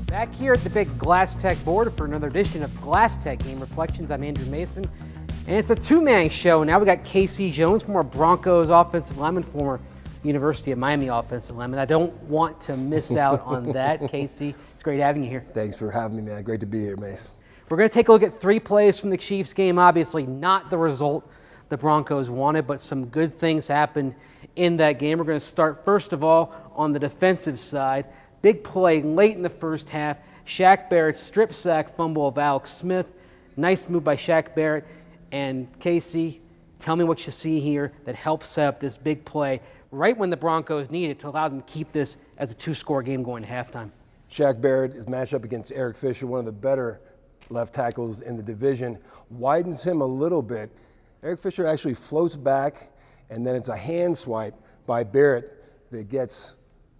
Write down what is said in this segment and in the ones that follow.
Back here at the big Glass Tech board for another edition of Glass Tech Game Reflections. I'm Andrew Mason, and it's a two-man show. Now we got Casey Jones, former Broncos offensive lineman, former University of Miami offensive lineman. I don't want to miss out on that. Casey, it's great having you here. Thanks for having me, man. Great to be here, Mace. We're going to take a look at three plays from the Chiefs game. Obviously not the result the Broncos wanted, but some good things happened in that game. We're going to start, first of all, on the defensive side. Big play late in the first half. Shaq Barrett's strip sack fumble of Alex Smith. Nice move by Shaq Barrett. And Casey, tell me what you see here that helps set up this big play right when the Broncos need it to allow them to keep this as a two-score game going to halftime. Shaq Barrett is matched up against Eric Fisher, one of the better left tackles in the division. Widens him a little bit. Eric Fisher actually floats back, and then it's a hand swipe by Barrett that gets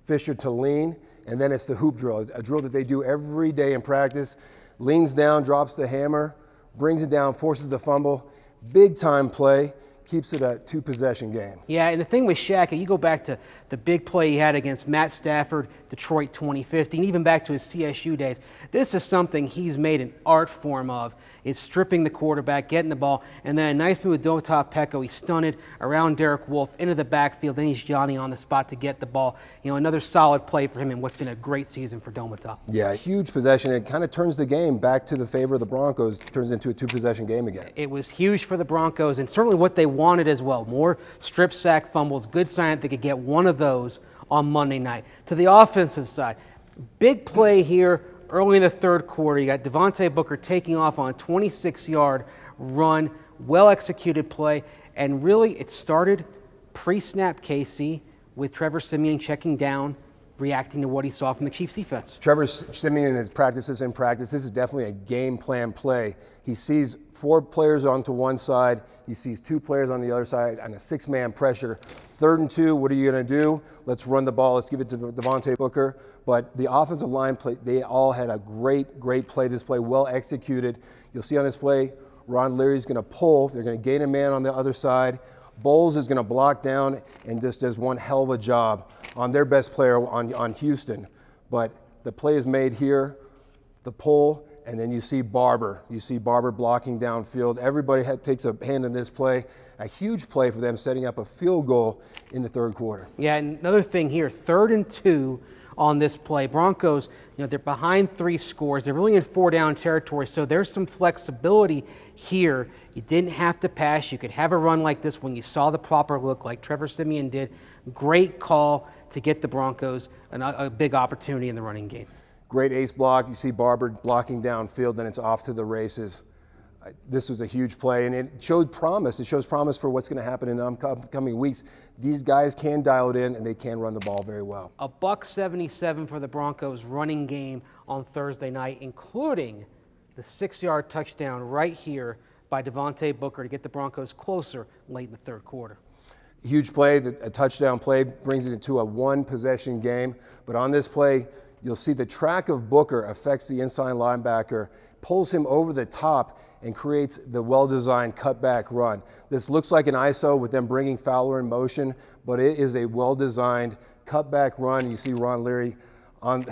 Fisher to lean. And then it's the hoop drill, a drill that they do every day in practice. Leans down, drops the hammer, brings it down, forces the fumble. Big time play, keeps it a two-possession game. Yeah, and the thing with Shaq, you go back to the big play he had against Matt Stafford, Detroit 2015, even back to his CSU days. This is something he's made an art form of, is stripping the quarterback, getting the ball, and then a nice move with Dota Peko. He stunted around Derek Wolfe into the backfield, then he's Johnny on the spot to get the ball. You know, another solid play for him in what's been a great season for Domata. Yeah, huge possession. It kind of turns the game back to the favor of the Broncos, turns into a two-possession game again. It was huge for the Broncos, and certainly what they wanted as well. More strip sack fumbles, good sign that they could get one of those on Monday night. To the offensive side, big play here early in the third quarter. You got Devontae Booker taking off on a 26-yard run, well-executed play, and really it started pre-snap KC with Trevor Siemian checking down, reacting to what he saw from the Chiefs defense. Trevor Siemian in practice. This is definitely a game plan play. He sees four players onto one side. He sees two players on the other side on a six-man pressure. 3rd and 2, what are you going to do? Let's run the ball. Let's give it to Devontae Booker. But the offensive line play, they all had a great play. This play well executed. You'll see on this play, Ron Leary's going to pull. They're going to gain a man on the other side. Bowles is going to block down and just does one hell of a job on their best player on Houston. But the play is made here, the pull, and then you see Barber. You see Barber blocking downfield. Everybody takes a hand in this play. A huge play for them, setting up a field goal in the third quarter. Yeah, and another thing here, 3rd and 2 on this play. Broncos, you know, they're behind 3 scores. They're really in 4-down territory, so there's some flexibility here. You didn't have to pass. You could have a run like this when you saw the proper look like Trevor Siemian did. Great call to get the Broncos a big opportunity in the running game. Great ace block. You see Barber blocking downfield, then it's off to the races. This was a huge play, and it showed promise. It shows promise for what's going to happen in the upcoming weeks. These guys can dial it in, and they can run the ball very well. $177 for the Broncos running game on Thursday night, including the 6-yard touchdown right here by Devontae Booker to get the Broncos closer late in the third quarter. Huge play. A touchdown play brings it into a one-possession game. But on this play, you'll see the track of Booker affects the inside linebacker, pulls him over the top, and creates the well-designed cutback run. This looks like an ISO with them bringing Fowler in motion, but it is a well-designed cutback run. You see Ron Leary on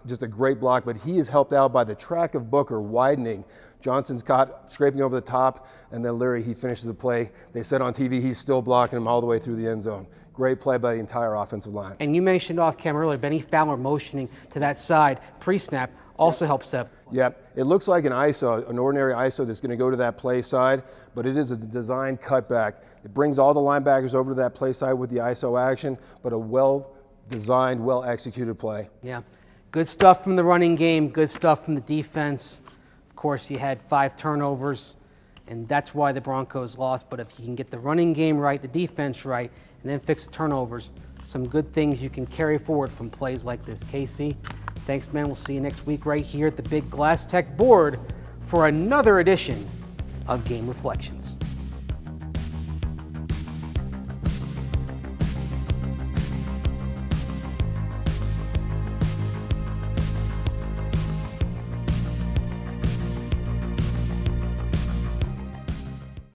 just a great block, but he is helped out by the track of Booker widening. Johnson's caught scraping over the top, and then Leary, he finishes the play. They said on TV he's still blocking him all the way through the end zone. Great play by the entire offensive line. And you mentioned off camera earlier, Benny Fowler motioning to that side pre-snap also helps up. Yep, it looks like an ISO, an ordinary ISO that's going to go to that play side, but it is a designed cutback. It brings all the linebackers over to that play side with the ISO action, but a well-designed, well-executed play. Yeah, good stuff from the running game, good stuff from the defense. Of course, you had 5 turnovers, and that's why the Broncos lost. But if you can get the running game right, the defense right, and then fix the turnovers, some good things you can carry forward from plays like this. Casey, thanks, man. We'll see you next week right here at the big Glass Tech board for another edition of Game Reflections.